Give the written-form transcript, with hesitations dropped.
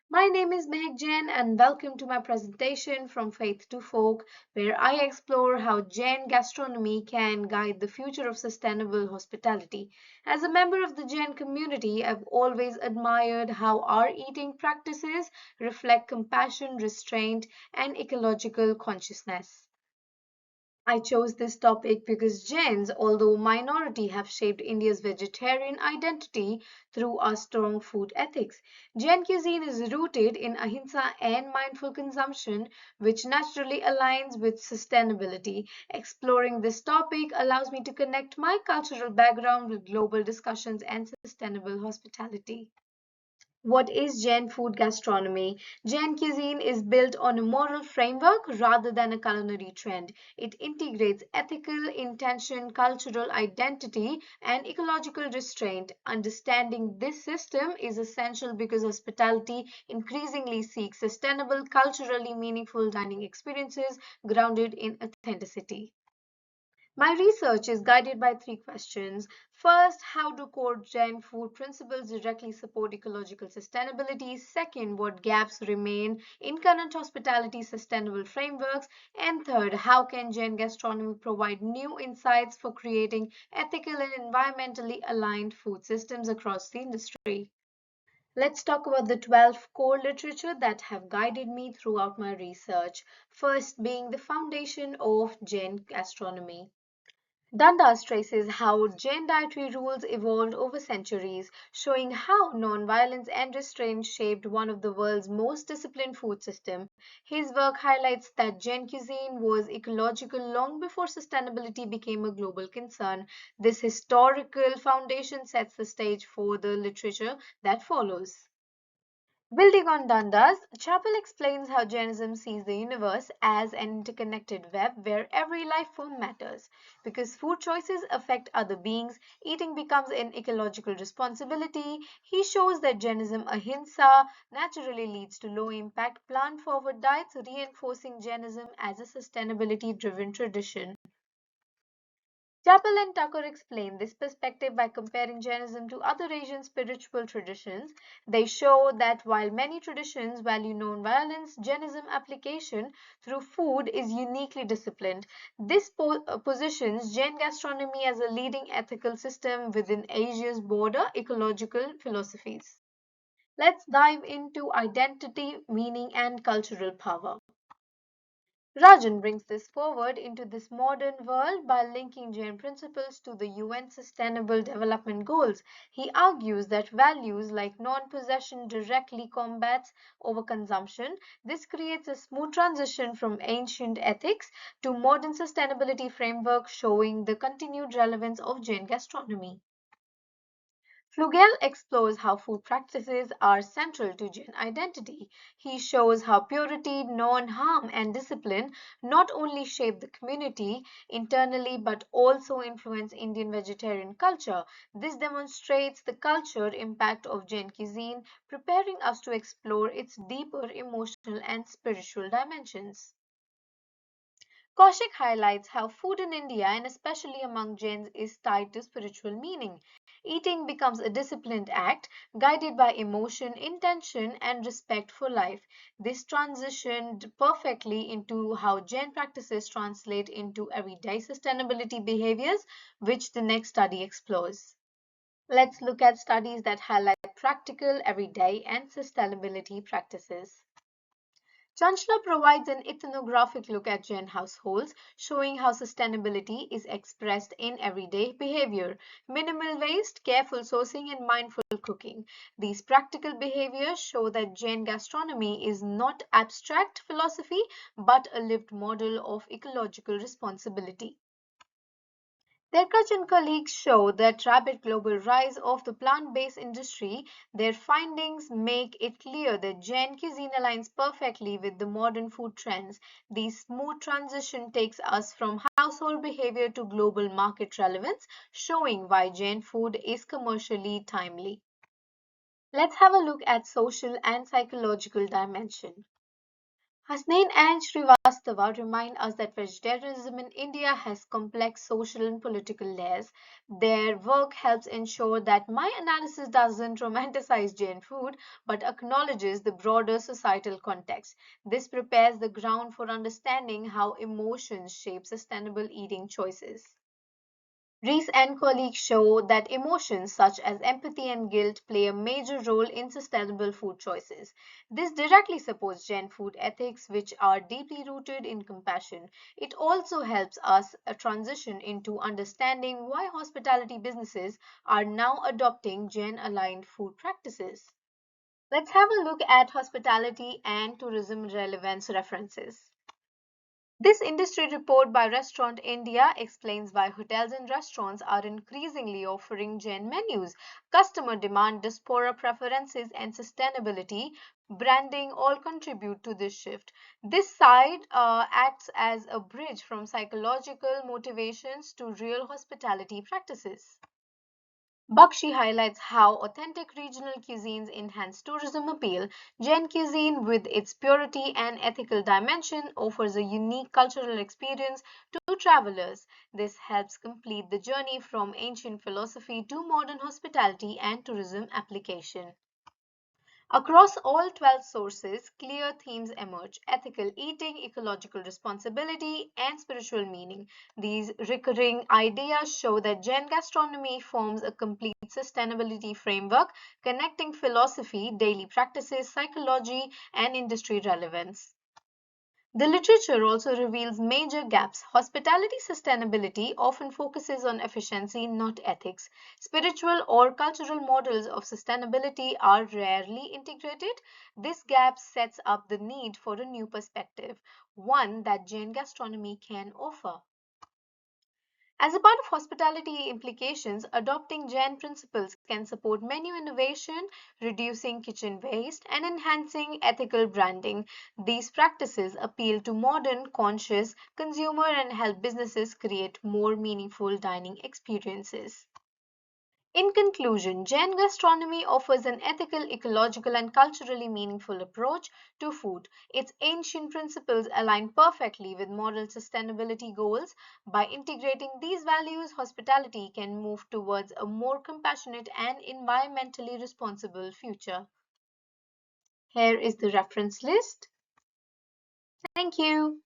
My name is Mehak Jain and welcome to my presentation From Faith to Folk, where I explore how Jain gastronomy can guide the future of sustainable hospitality. As a member of the Jain community, I've always admired how our eating practices reflect compassion, restraint, and ecological consciousness. I chose this topic because Jains, although a minority, have shaped India's vegetarian identity through our strong food ethics. Jain cuisine is rooted in ahimsa and mindful consumption, which naturally aligns with sustainability. Exploring this topic allows me to connect my cultural background with global discussions and sustainable hospitality. What is Jain food gastronomy? Jain cuisine is built on a moral framework rather than a culinary trend. It integrates ethical intention, cultural identity, and ecological restraint. Understanding this system is essential because hospitality increasingly seeks sustainable, culturally meaningful dining experiences grounded in authenticity. My research is guided by three questions. First, how do core Jain food principles directly support ecological sustainability? Second, what gaps remain in current hospitality sustainable frameworks? And third, how can Jain gastronomy provide new insights for creating ethical and environmentally aligned food systems across the industry? Let's talk about the 12 core literature that have guided me throughout my research. First, being the foundation of Jain gastronomy. Dundas traces how Jain dietary rules evolved over centuries, showing how non-violence and restraint shaped one of the world's most disciplined food systems. His work highlights that Jain cuisine was ecological long before sustainability became a global concern. This historical foundation sets the stage for the literature that follows. Building on Dundas, Chappell explains how Jainism sees the universe as an interconnected web where every life form matters. Because food choices affect other beings, eating becomes an ecological responsibility. He shows that Jainism ahimsa naturally leads to low impact plant forward diets, reinforcing Jainism as a sustainability driven tradition. Chappell and Tucker explain this perspective by comparing Jainism to other Asian spiritual traditions. They show that while many traditions value non-violence, Jainism application through food is uniquely disciplined. This positions Jain gastronomy as a leading ethical system within Asia's broader ecological philosophies. Let's dive into identity, meaning, and cultural power. Rajan brings this forward into this modern world by linking Jain principles to the UN Sustainable Development Goals. He argues that values like non-possession directly combats overconsumption. This creates a smooth transition from ancient ethics to modern sustainability framework, showing the continued relevance of Jain gastronomy. Flugel explores how food practices are central to Jain identity. He shows how purity, non-harm, and discipline not only shape the community internally but also influence Indian vegetarian culture. This demonstrates the culture impact of Jain cuisine, preparing us to explore its deeper emotional and spiritual dimensions. Kaushik highlights how food in India and especially among Jains is tied to spiritual meaning. Eating becomes a disciplined act guided by emotion, intention, and respect for life. This transitioned perfectly into how Jain practices translate into everyday sustainability behaviors, which the next study explores. Let's look at studies that highlight practical, everyday, and sustainability practices. Chanchla provides an ethnographic look at Jain households, showing how sustainability is expressed in everyday behavior. Minimal waste, careful sourcing, and mindful cooking. These practical behaviors show that Jain gastronomy is not abstract philosophy but a lived model of ecological responsibility. Derkach and colleagues show that rapid global rise of the plant-based industry. Their findings make it clear that Jain cuisine aligns perfectly with the modern food trends. This smooth transition takes us from household behavior to global market relevance, showing why Jain food is commercially timely. Let's have a look at social and psychological dimension. Hasnain and Srivastava remind us that vegetarianism in India has complex social and political layers. Their work helps ensure that my analysis doesn't romanticize Jain food but acknowledges the broader societal context. This prepares the ground for understanding how emotions shape sustainable eating choices. Rees and colleagues show that emotions such as empathy and guilt play a major role in sustainable food choices. This directly supports Jain food ethics, which are deeply rooted in compassion. It also helps us transition into understanding why hospitality businesses are now adopting Jain aligned food practices. Let's have a look at hospitality and tourism relevance references. This industry report by Restaurant India explains why hotels and restaurants are increasingly offering Jain menus. Customer demand, diaspora preferences, and sustainability branding all contribute to this shift. This side acts as a bridge from psychological motivations to real hospitality practices. Bakshi highlights how authentic regional cuisines enhance tourism appeal. Jain cuisine, with its purity and ethical dimension, offers a unique cultural experience to travelers. This helps complete the journey from ancient philosophy to modern hospitality and tourism application. Across all 12 sources, clear themes emerge: ethical eating, ecological responsibility, and spiritual meaning. These recurring ideas show that Jain gastronomy forms a complete sustainability framework connecting philosophy, daily practices, psychology, and industry relevance. The literature also reveals major gaps. Hospitality sustainability often focuses on efficiency, not ethics. Spiritual or cultural models of sustainability are rarely integrated. This gap sets up the need for a new perspective, one that Jain gastronomy can offer. As a part of hospitality implications, adopting Jain principles can support menu innovation, reducing kitchen waste, and enhancing ethical branding. These practices appeal to modern, conscious consumer and help businesses create more meaningful dining experiences. In conclusion, Jain gastronomy offers an ethical, ecological, and culturally meaningful approach to food. Its ancient principles align perfectly with modern sustainability goals. By integrating these values, hospitality can move towards a more compassionate and environmentally responsible future. Here is the reference list. Thank you.